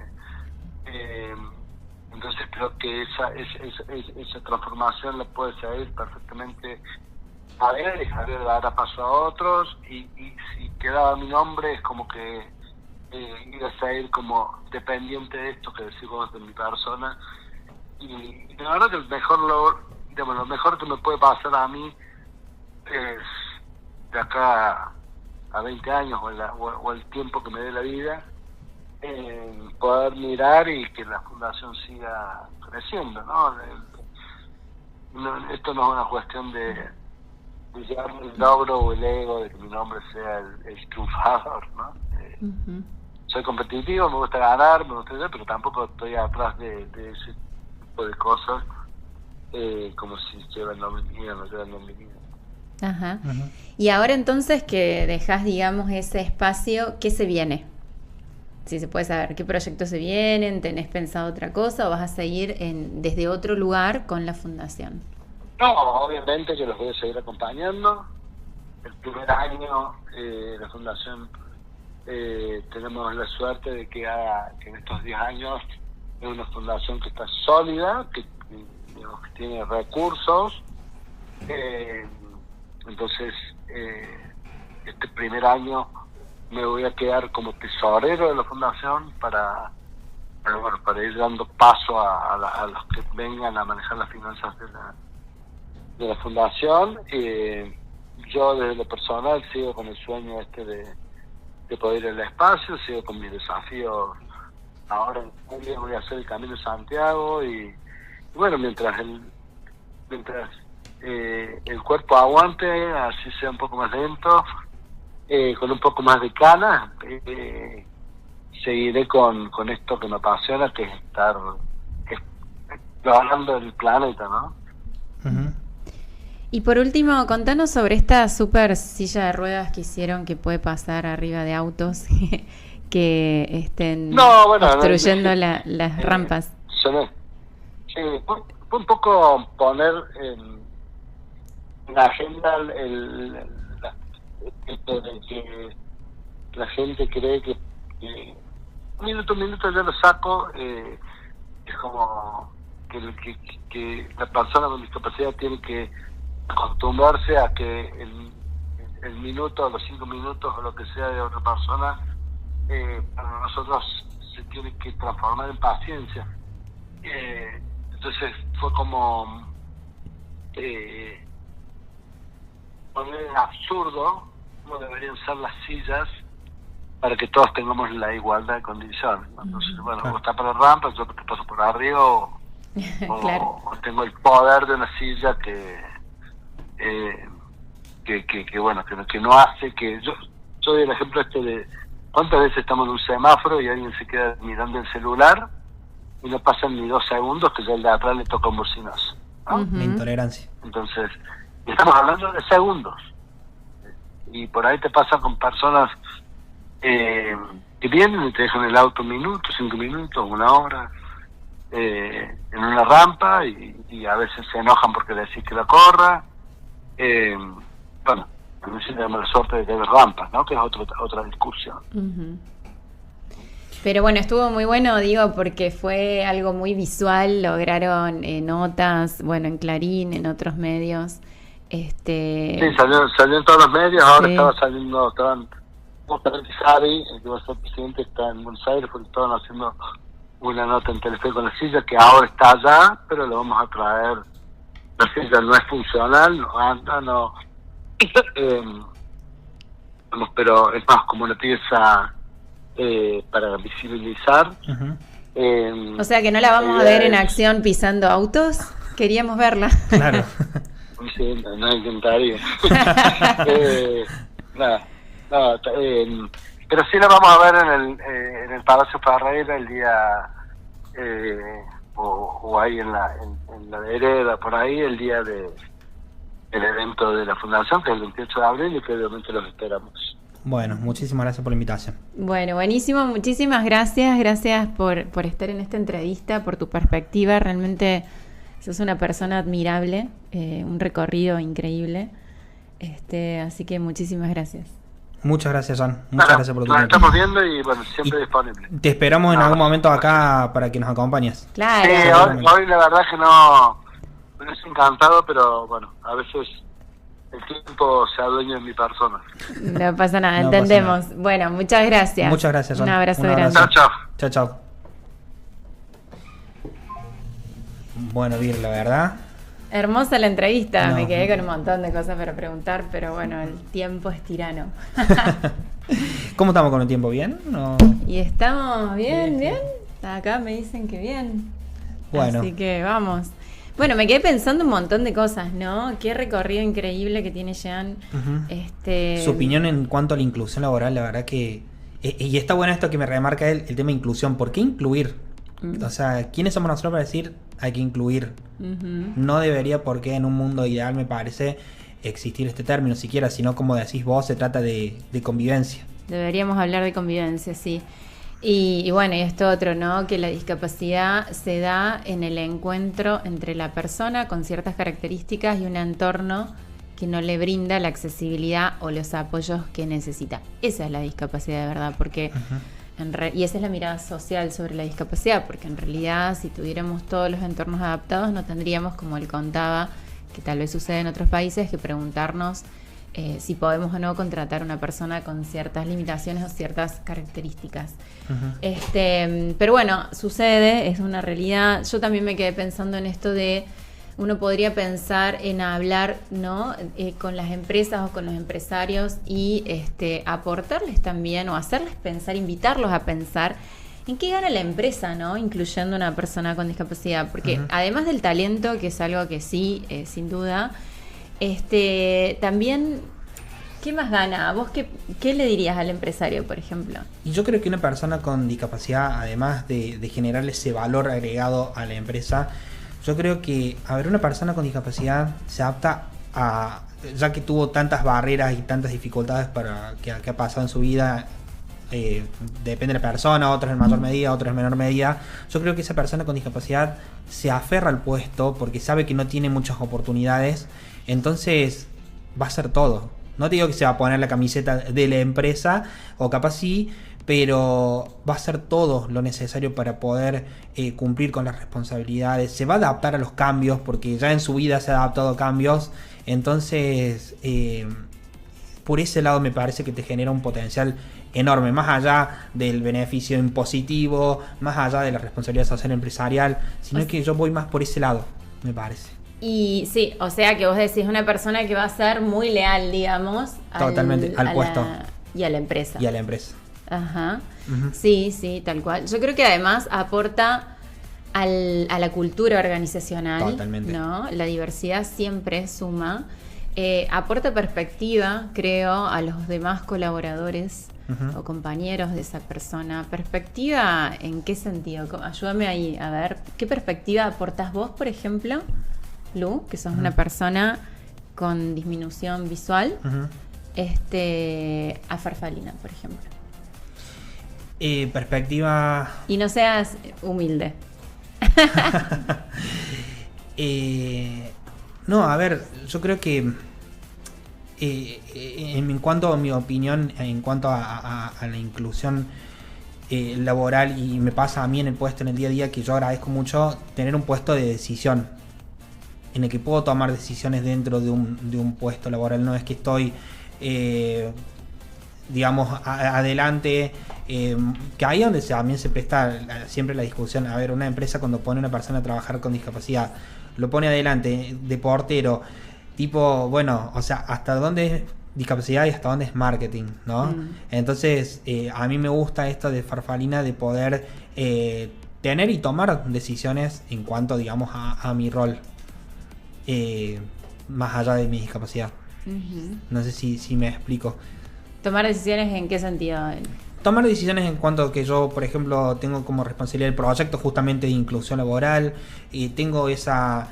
entonces creo que esa transformación la puede seguir perfectamente Javier, y Javier dará paso a otros, y si quedaba mi nombre es como que iba a seguir como dependiente de esto que decís vos, de mi persona. Y la verdad que lo mejor que me puede pasar a mí es, de acá a 20 años o el tiempo que me dé la vida, poder mirar y que la fundación siga creciendo, ¿no? Esto no es una cuestión de llevarme el logro o el ego de que mi nombre sea el triunfador, ¿no? Uh-huh. Soy competitivo, me gusta ganar, pero tampoco estoy atrás de ese tipo de cosas, como si lleva el nombre mío o no lleva el nombre mío. Ajá. Uh-huh. Y ahora entonces que dejás, digamos, ese espacio, ¿qué se viene? Si se puede saber, ¿qué proyectos se vienen? ¿Tenés pensado otra cosa o vas a seguir desde otro lugar con la fundación? No, obviamente que los voy a seguir acompañando. El primer año la fundación tenemos la suerte de que en estos 10 años es una fundación que está sólida, que tiene recursos. Entonces, este primer año me voy a quedar como tesorero de la fundación para ir dando paso a los que vengan a manejar las finanzas de la fundación. Yo desde lo personal sigo con el sueño de poder ir al espacio, sigo con mis desafíos. Ahora en julio voy a hacer el Camino de Santiago, y bueno, mientras el cuerpo aguante, así sea un poco más lento, con un poco más de ganas, seguiré con esto que me apasiona, que es estar explorando el planeta, ¿no? Uh-huh. Y por último, contanos sobre esta super silla de ruedas que hicieron, que puede pasar arriba de autos que estén obstruyendo las rampas. Fue un poco poner en la agenda esto de que la gente cree que un minuto yo lo saco, es como que la persona con discapacidad tiene que acostumbrarse a que el minuto, los 5 minutos o lo que sea de otra persona, para nosotros se tiene que transformar en paciencia. Entonces fue como poner en absurdo cómo deberían ser las sillas para que todos tengamos la igualdad de condiciones, ¿no? Entonces, bueno, vos estás para la rampa, yo te paso por arriba, Claro. o tengo el poder de una silla que no hace que yo doy el ejemplo de cuántas veces estamos en un semáforo y alguien se queda mirando el celular y no pasan ni 2 segundos que ya el de atrás le toca un bocinazo, ¿no? Uh-huh. La intolerancia. Entonces, estamos hablando de segundos, y por ahí te pasa con personas que vienen y te dejan el auto 1 minuto, 5 minutos, 1 hora en una rampa, y a veces se enojan porque le decís que la corra. Bueno, a mí se me da la suerte de que hay rampas, ¿no? Que es otra discusión. Uh-huh. Pero bueno, estuvo muy bueno, digo, porque fue algo muy visual, lograron notas, bueno, en Clarín, en otros medios. Sí, salió en todos los medios, ahora Sí. estaban justamente Sari, el que va a ser presidente, está en Buenos Aires, porque estaban haciendo una nota en Telefe con la silla, que ahora está allá, pero lo vamos a traer. La silla no es funcional, no anda, no... pero es más como una pieza para visibilizar. O sea que no la vamos a ver en acción pisando autos. Queríamos verla. Claro. Sí, no intentaría. Pero sí la vamos a ver en el Palacio Ferreira el día, o ahí en la vereda, por ahí, el día del evento de la Fundación, que es el 28 de abril, y que obviamente los esperamos. Bueno, muchísimas gracias por la invitación. Bueno, buenísimo, muchísimas gracias por estar en esta entrevista, por tu perspectiva, realmente sos una persona admirable, un recorrido increíble, así que muchísimas gracias. Muchas gracias, Jan. Muchas gracias por tu Nos tiempo. estamos viendo y bueno, siempre disponible. Te esperamos en algún momento acá para que nos acompañes. Claro. Sí, hoy la verdad que no, me es encantado, pero bueno, a veces el tiempo se adueña de mi persona. No pasa nada, No entendemos. pasa nada. Bueno, muchas gracias. Muchas gracias, Jan. Un abrazo Un grande. abrazo. Chao, Chao, chao. chao. Bueno, bien, la verdad. Hermosa la entrevista, No. me quedé con un montón de cosas para preguntar, pero bueno, el tiempo es tirano. ¿Cómo estamos con el tiempo? ¿Bien? ¿O? Y estamos bien, Sí, sí. bien. Acá me dicen que bien. Bueno. Así que vamos. Bueno, me quedé pensando un montón de cosas, ¿no? Qué recorrido increíble que tiene Jean. Ujú. Su opinión en cuanto a la inclusión laboral, la verdad que... y está bueno esto que me remarca él, el tema de inclusión. ¿Por qué incluir? O sea, ¿quiénes somos nosotros para decir hay que incluir? Ujú. No debería, porque en un mundo ideal me parece, existir este término siquiera, sino como decís vos, se trata de convivencia. Deberíamos hablar de convivencia, sí. Y bueno, y esto otro, ¿no? Que la discapacidad se da en el encuentro entre la persona con ciertas características y un entorno que no le brinda la accesibilidad o los apoyos que necesita. Esa es la discapacidad de verdad, porque y esa es la mirada social sobre la discapacidad, porque en realidad si tuviéramos todos los entornos adaptados no tendríamos, como él contaba, que tal vez sucede en otros países, que preguntarnos si podemos o no contratar a una persona con ciertas limitaciones o ciertas características. Pero bueno, sucede, es una realidad. Yo también me quedé pensando en esto de uno podría pensar en hablar, ¿no? Con las empresas o con los empresarios y aportarles también o hacerles pensar, invitarlos a pensar en qué gana la empresa, ¿no? Incluyendo una persona con discapacidad, porque además del talento, que es algo que sí, sin duda, también, ¿qué más gana? ¿Vos qué le dirías al empresario, por ejemplo? Y yo creo que una persona con discapacidad, además de generarle ese valor agregado a la empresa, yo creo que, a ver, una persona con discapacidad se adapta a, ya que tuvo tantas barreras y tantas dificultades que ha pasado en su vida, depende de la persona, otras en mayor medida, otras en menor medida. Yo creo que esa persona con discapacidad se aferra al puesto porque sabe que no tiene muchas oportunidades, entonces va a hacer todo. No te digo que se va a poner la camiseta de la empresa, o capaz sí, pero va a hacer todo lo necesario para poder cumplir con las responsabilidades. Se va a adaptar a los cambios, porque ya en su vida se ha adaptado a cambios. Entonces, por ese lado me parece que te genera un potencial enorme, más allá del beneficio impositivo, más allá de la responsabilidad social empresarial, sino que yo voy más por ese lado, me parece. Y sí, o sea que vos decís una persona que va a ser muy leal, digamos, totalmente, al puesto. Y a la empresa. Y a la empresa. Ajá. Uh-huh. Sí, sí, tal cual. Yo creo que además aporta a la cultura organizacional. Totalmente. ¿No? La diversidad siempre suma. Aporta perspectiva, creo, a los demás colaboradores o compañeros de esa persona. ¿Perspectiva en qué sentido? Ayúdame ahí, a ver, ¿qué perspectiva aportás vos, por ejemplo, Lu, que sos una persona con disminución visual, a Farfalina, por ejemplo? Perspectiva... Y no seas humilde. No, a ver, yo creo que en cuanto a mi opinión, en cuanto a la inclusión, laboral, y me pasa a mí en el puesto, en el día a día, que yo agradezco mucho tener un puesto de decisión en el que puedo tomar decisiones dentro de un puesto laboral. No es que estoy digamos adelante, que ahí donde también se presta siempre la discusión. A ver, una empresa cuando pone a una persona a trabajar con discapacidad, lo pone adelante de portero, tipo, bueno, o sea, hasta dónde es discapacidad y hasta dónde es marketing, ¿no? Entonces, a mí me gusta esto de Farfalina, de poder tener y tomar decisiones en cuanto, digamos, a mi rol, más allá de mi discapacidad. No sé si me explico. ¿Tomar decisiones en qué sentido? Tomar decisiones en cuanto a que yo, por ejemplo, tengo como responsabilidad el proyecto justamente de inclusión laboral, y tengo esa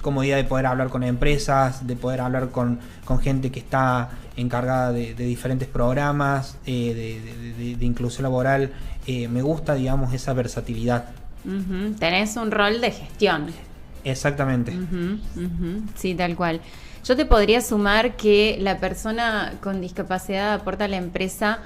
comodidad de poder hablar con empresas, de poder hablar con gente que está encargada de diferentes programas de inclusión laboral. Me gusta, digamos, esa versatilidad. Tenés un rol de gestión. Exactamente. Sí, tal cual. Yo te podría sumar que la persona con discapacidad aporta a la empresa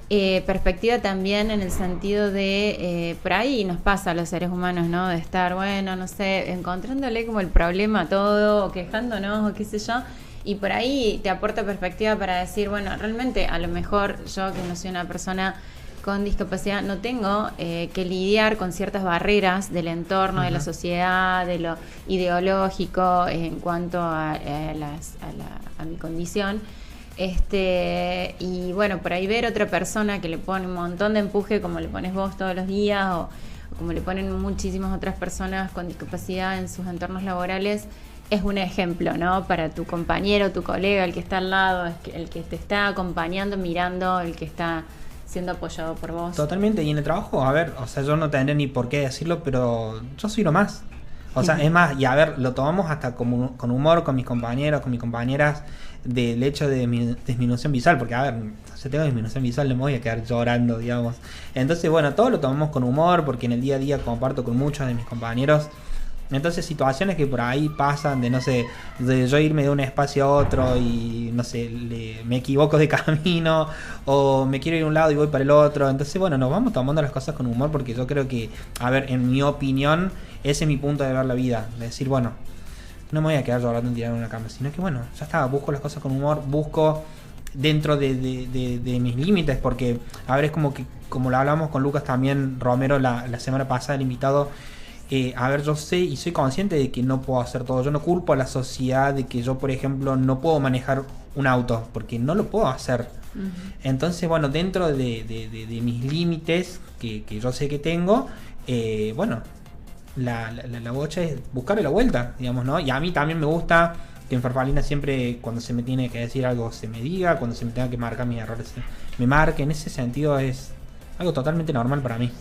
perspectiva también, en el sentido de, por ahí nos pasa a los seres humanos, ¿no? De estar, bueno, no sé, encontrándole como el problema a todo, o quejándonos, o qué sé yo, y por ahí te aporta perspectiva para decir, bueno, realmente a lo mejor yo, que no soy una persona con discapacidad, no tengo que lidiar con ciertas barreras del entorno, de la sociedad, de lo ideológico en cuanto a mi condición. Y bueno, por ahí ver otra persona que le pone un montón de empuje, como le pones vos todos los días, o como le ponen muchísimas otras personas con discapacidad en sus entornos laborales, es un ejemplo, ¿no? Para tu compañero, tu colega, el que está al lado, el que te está acompañando, mirando, el que está siendo apoyado por vos. Totalmente. Y en el trabajo, a ver, o sea, yo no tendré ni por qué decirlo, pero yo soy lo más. O sea, es más, y a ver, lo tomamos hasta como con humor con mis compañeros, con mis compañeras, del hecho de mi disminución visual, porque a ver, si tengo disminución visual no me voy a quedar llorando, digamos. Entonces, bueno, todo lo tomamos con humor, porque en el día a día comparto con muchos de mis compañeros. Entonces, situaciones que por ahí pasan de, no sé, de yo irme de un espacio a otro y, no sé, me equivoco de camino, o me quiero ir a un lado y voy para el otro. Entonces, bueno, nos vamos tomando las cosas con humor, porque yo creo que, a ver, en mi opinión, ese es mi punto de ver la vida. De decir, bueno, no me voy a quedar llorando en tirar en una cama, sino que, bueno, ya está, busco las cosas con humor, busco dentro de mis límites, porque, a ver, es como que, como lo hablamos con Lucas también, Romero, la semana pasada, el invitado. A ver, yo sé y soy consciente de que no puedo hacer todo. Yo no culpo a la sociedad de que yo, por ejemplo, no puedo manejar un auto, porque no lo puedo hacer. Entonces, bueno, dentro de mis límites que yo sé que tengo, bueno, la bocha es buscarle la vuelta, digamos, ¿no? Y a mí también me gusta que en Farfalina siempre, cuando se me tiene que decir algo, se me diga, cuando se me tenga que marcar mis errores, me marque. En ese sentido es algo totalmente normal para mí.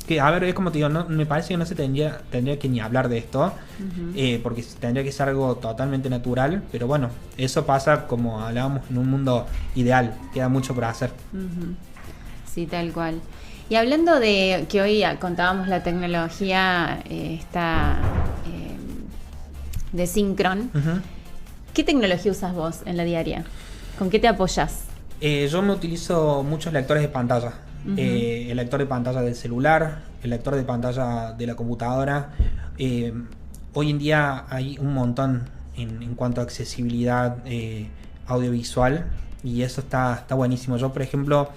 Que, a ver, es como te digo, no, me parece que no se tendría que ni hablar de esto, porque tendría que ser algo totalmente natural, pero bueno, eso pasa, como hablábamos, en un mundo ideal, queda mucho por hacer. Sí, tal cual. Y hablando de que hoy contábamos la tecnología esta de Synchron, ¿qué tecnología usas vos en la diaria? ¿Con qué te apoyas? Yo me utilizo muchos lectores de pantalla. El lector de pantalla del celular, el lector de pantalla de la computadora. Hoy en día hay un montón en cuanto a accesibilidad audiovisual, y eso está buenísimo. Yo, por ejemplo,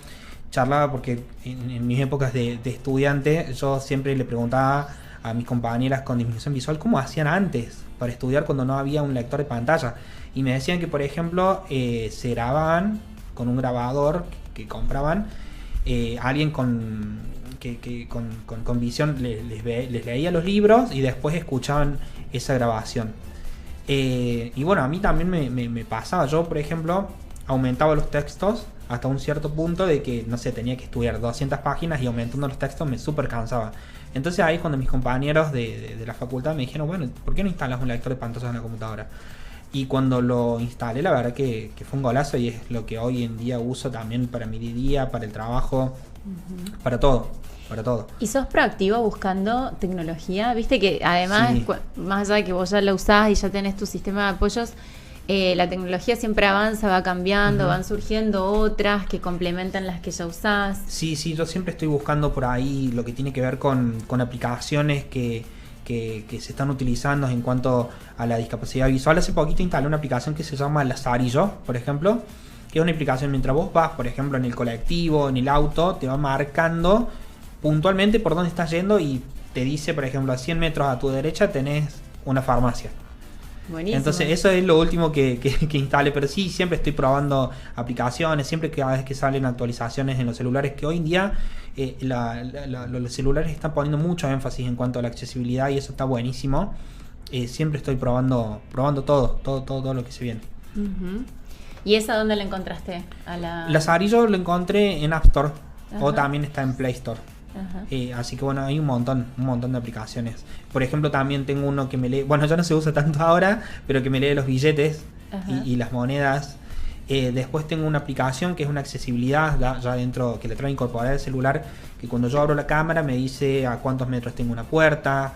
charlaba, porque en mis épocas de estudiante, yo siempre le preguntaba a mis compañeras con disminución visual cómo hacían antes para estudiar cuando no había un lector de pantalla, y me decían que, por ejemplo, se grababan con un grabador que compraban. Alguien con visión les leía los libros y después escuchaban esa grabación. Y bueno, a mí también me pasaba. Yo, por ejemplo, aumentaba los textos hasta un cierto punto de que, no sé, tenía que estudiar 200 páginas, y aumentando los textos me súper cansaba. Entonces ahí, cuando mis compañeros de la facultad me dijeron, bueno, ¿por qué no instalas un lector de pantalla en la computadora? Y cuando lo instalé, la verdad que fue un golazo, y es lo que hoy en día uso también para mi día, para el trabajo, para todo. ¿Y sos proactivo buscando tecnología? Viste que además, sí, más allá de que vos ya la usás y ya tenés tu sistema de apoyos, La tecnología siempre avanza, va cambiando, van surgiendo otras que complementan las que ya usás. Sí, yo siempre estoy buscando por ahí lo que tiene que ver con aplicaciones que se están utilizando en cuanto a la discapacidad visual. Hace poquito instalé una aplicación que se llama Lazarillo, por ejemplo, que es una aplicación mientras vos vas, por ejemplo, en el colectivo, en el auto, te va marcando puntualmente por dónde estás yendo y te dice, por ejemplo, a 100 metros a tu derecha tenés una farmacia. Buenísimo. Entonces eso es lo último que instale, pero sí, siempre estoy probando aplicaciones, siempre cada vez que salen actualizaciones en los celulares, que hoy en día los celulares están poniendo mucho énfasis en cuanto a la accesibilidad y eso está buenísimo. Siempre estoy probando todo lo que se viene. ¿Y esa dónde la encontraste? Lazarillo lo encontré en App Store. Ajá. O también está en Play Store. Así que bueno, hay un montón de aplicaciones. Por ejemplo, también tengo uno que me lee, bueno, ya no se usa tanto ahora, pero que me lee los billetes y las monedas. Después tengo una aplicación que es una accesibilidad ya dentro, que le trae incorporada el celular, que cuando yo abro la cámara me dice a cuántos metros tengo una puerta,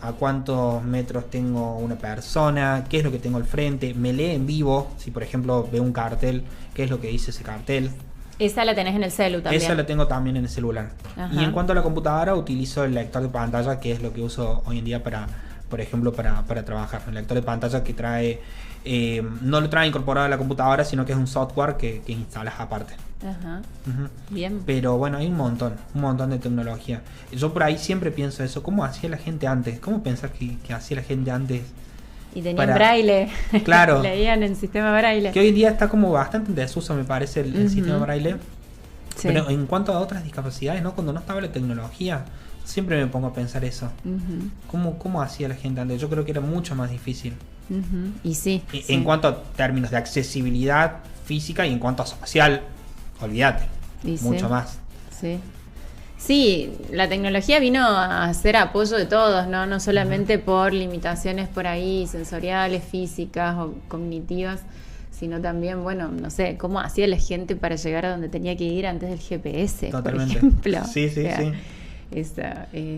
a cuántos metros tengo una persona, qué es lo que tengo al frente, me lee en vivo, si por ejemplo veo un cartel, qué es lo que dice ese cartel. Esa la tenés en el celu también. Esa la tengo también en el celular. Ajá. Y en cuanto a la computadora, utilizo el lector de pantalla, que es lo que uso hoy en día por ejemplo, para trabajar. El lector de pantalla que trae, no lo trae incorporado a la computadora, sino que es un software que instalas aparte. Ajá. Bien. Pero bueno, hay un montón de tecnología. Yo por ahí siempre pienso eso, ¿cómo hacía la gente antes? ¿Cómo pensás que hacía la gente antes? Y tenían braille. Claro. Leían en sistema braille. Que hoy en día está como bastante en desuso, me parece, el sistema braille. Sí. Pero en cuanto a otras discapacidades, ¿no? Cuando no estaba la tecnología, siempre me pongo a pensar eso. ¿Cómo hacía la gente antes? Yo creo que era mucho más difícil. Y sí. En cuanto a términos de accesibilidad física y en cuanto a social, olvídate. Mucho más. Sí. Sí, la tecnología vino a ser apoyo de todos, no solamente por limitaciones por ahí sensoriales, físicas o cognitivas, sino también, bueno, no sé, cómo hacía la gente para llegar a donde tenía que ir antes del GPS, Totalmente. por ejemplo. Sí. Es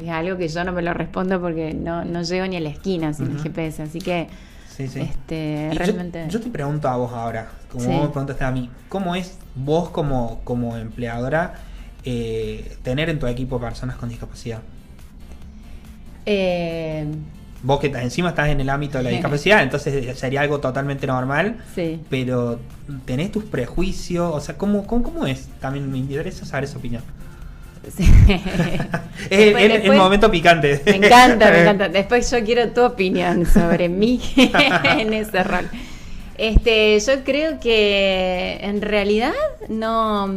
algo que yo no me lo respondo porque no llego ni a la esquina sin el GPS, así que Sí. realmente... Yo te pregunto a vos ahora, como vos me preguntaste a mí, ¿cómo es vos como empleadora tener en tu equipo personas con discapacidad? Vos que encima estás en el ámbito de la discapacidad, entonces sería algo totalmente normal, sí. Pero ¿tenés tus prejuicios? O sea, ¿cómo es? También me interesa saber esa opinión. Sí. Es el momento picante. Me encanta. Después yo quiero tu opinión sobre mí en ese rol. Yo creo que en realidad no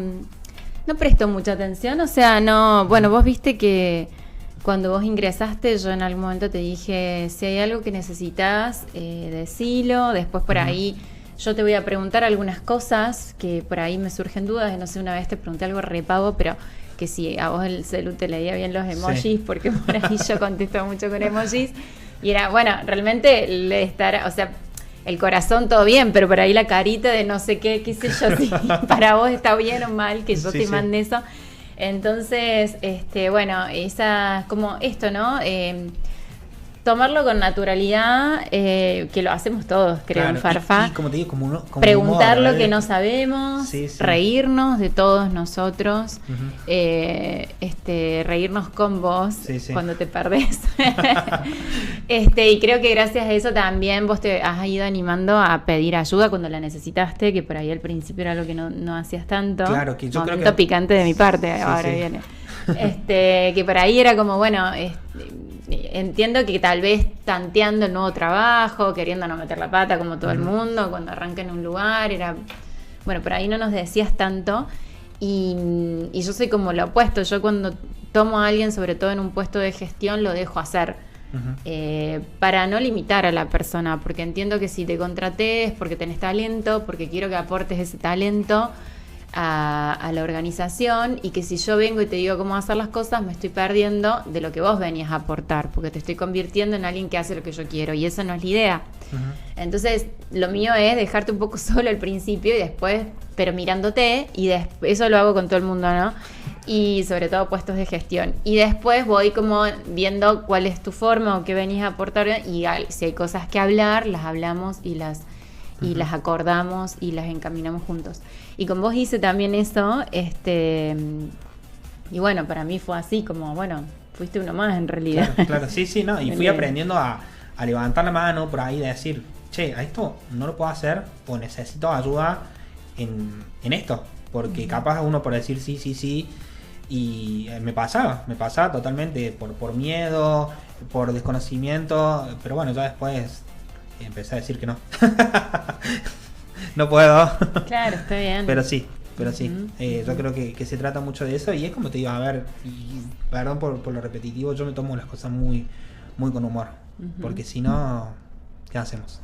presto mucha atención, o sea, no, bueno, vos viste que cuando vos ingresaste yo en algún momento te dije, si hay algo que necesitas, decilo, después por ahí yo te voy a preguntar algunas cosas que por ahí me surgen dudas, no sé, una vez te pregunté algo repavo, pero que si a vos el celu te leía bien los emojis, porque por ahí yo contesto mucho con emojis, y era, bueno, realmente o sea, el corazón todo bien, pero por ahí la carita de no sé qué sé yo, si para vos está bien o mal que yo te mande eso. Entonces, bueno, como esto, ¿no? Tomarlo con naturalidad, que lo hacemos todos, creo, en Farfá. Y como te digo, como preguntar humor, lo que no sabemos, reírnos de todos nosotros, reírnos con vos cuando te perdés. Y creo que gracias a eso también vos te has ido animando a pedir ayuda cuando la necesitaste, que por ahí al principio era algo que no hacías tanto. Claro, que yo momento creo que picante de mi parte, ahora viene. Que por ahí era como, bueno, entiendo que tal vez tanteando el nuevo trabajo, queriendo no meter la pata como todo el mundo, cuando arranca en un lugar, bueno, por ahí no nos decías tanto, y yo soy como lo opuesto. Yo cuando tomo a alguien, sobre todo en un puesto de gestión, lo dejo hacer, para no limitar a la persona, porque entiendo que si te contraté es porque tenés talento, porque quiero que aportes ese talento a la organización, y que si yo vengo y te digo cómo hacer las cosas, me estoy perdiendo de lo que vos venías a aportar, porque te estoy convirtiendo en alguien que hace lo que yo quiero, y esa no es la idea. Entonces lo mío es dejarte un poco solo al principio y después, pero mirándote, y eso lo hago con todo el mundo, ¿no? Y sobre todo puestos de gestión, y después voy como viendo cuál es tu forma o qué venís a aportar, y si hay cosas que hablar, las hablamos y las y las acordamos y las encaminamos juntos. Y con vos hice también eso, y bueno, para mí fue así, como, bueno, fuiste uno más en realidad. Claro, sí, no, y fui aprendiendo a levantar la mano por ahí, de decir, che, a esto no lo puedo hacer o necesito ayuda en esto, porque capaz uno por decir sí, y me pasaba totalmente por miedo, por desconocimiento, pero bueno, ya después empecé a decir que no. No puedo. Claro, está bien. Pero sí. Yo creo que se trata mucho de eso, y es como te digo, a ver, y perdón por lo repetitivo, yo me tomo las cosas muy, muy con humor, porque si no, ¿qué hacemos?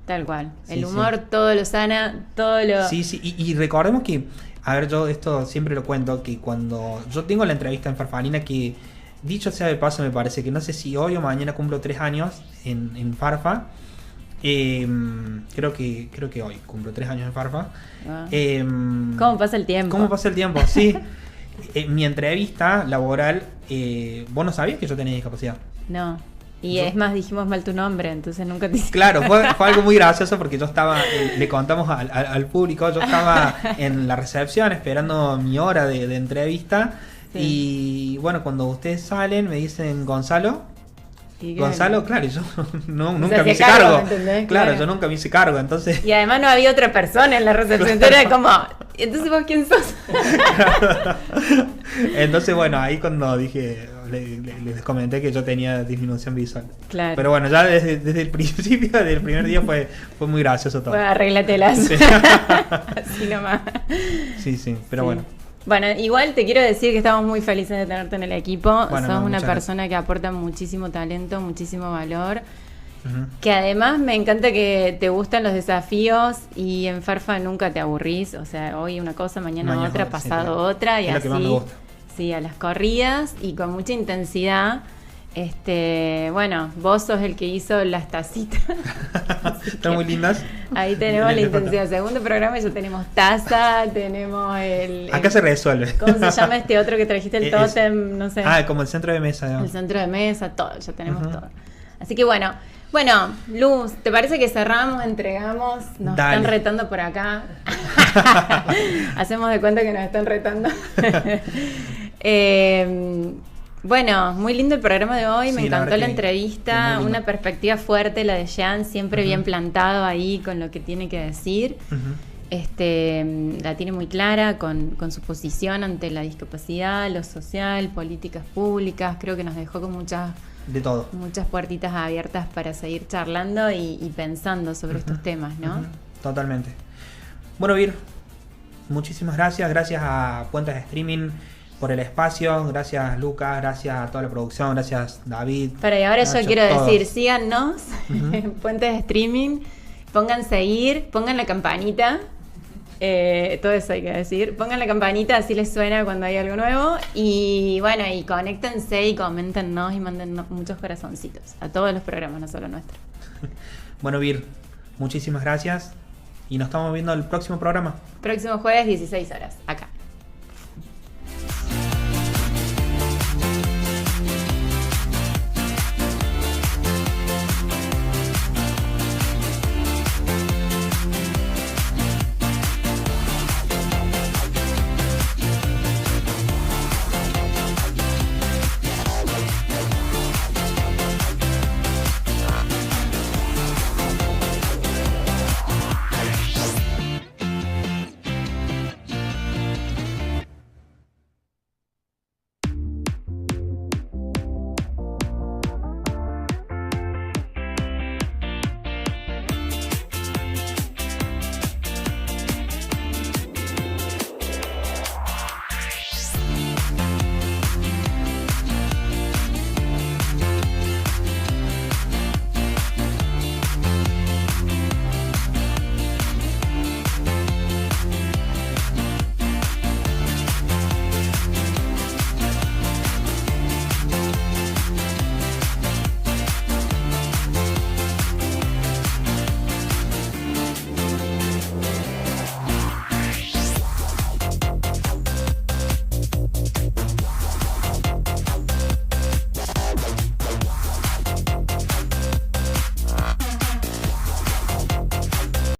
Tal cual. Sí, el humor todo lo sana, todo lo... Sí, y recordemos que, a ver, yo esto siempre lo cuento, que cuando yo tengo la entrevista en Farfalina, que dicho sea de paso, me parece que no sé si hoy o mañana cumplo 3 años en Farfa. Creo que hoy cumplo 3 años en Farfa. ¿Cómo pasa el tiempo? Sí. Mi entrevista laboral, vos no sabías que yo tenía discapacidad. No. Y es más, dijimos mal tu nombre, entonces nunca te... Claro, fue algo muy gracioso, porque yo estaba, le contamos al público, yo estaba en la recepción esperando mi hora de entrevista. Sí. Y bueno, cuando ustedes salen me dicen Gonzalo, claro, y yo nunca me hice cargo. Claro, yo nunca me hice cargo, entonces... Y además no había otra persona en la recepción, era como, entonces vos quién sos. Entonces bueno, ahí cuando dije, les comenté que yo tenía disminución visual. Claro. Pero bueno, ya desde el principio, desde el primer día fue muy gracioso todo. Pues arréglatelas. Sí. Así nomás. Sí, pero sí. Bueno. Bueno, igual te quiero decir que estamos muy felices de tenerte en el equipo. Bueno, sos una persona que aporta muchísimo talento, muchísimo valor. Que además me encanta que te gustan los desafíos, y en Farfa nunca te aburrís. O sea, hoy una cosa, mañana otra, pasado otra, y es así. Lo que más me gusta. Sí, a las corridas y con mucha intensidad. Bueno, vos sos el que hizo las tacitas. Están muy lindas. Ahí tenemos la intensidad. Segundo programa ya tenemos taza, tenemos Acá se resuelve. ¿Cómo se llama este otro que trajiste? El tótem, no sé. Como el centro de mesa. Digamos. El centro de mesa, todo, ya tenemos todo. Así que bueno, Luz, ¿te parece que cerramos, entregamos? Nos están retando por acá. Hacemos de cuenta que nos están retando. Bueno, muy lindo el programa de hoy, me encantó la entrevista, una perspectiva fuerte, la de Jean, siempre bien plantado ahí con lo que tiene que decir. La tiene muy clara con su posición ante la discapacidad, lo social, políticas públicas. Creo que nos dejó con muchas puertitas abiertas para seguir charlando y pensando sobre estos temas, ¿no? Totalmente. Bueno, Vir, muchísimas gracias a Puentes de Streaming por el espacio, gracias Lucas, gracias a toda la producción, gracias David. Pero y ahora yo quiero decir, síganos en Puentes de Streaming, pongan seguir, pongan la campanita, todo eso hay que decir, pongan la campanita, así les suena cuando hay algo nuevo, y bueno, y conéctense y coméntenos y mándennos muchos corazoncitos a todos los programas, no solo nuestro. Bueno, Vir, muchísimas gracias y nos estamos viendo el próximo programa. Próximo jueves, 16 horas, acá.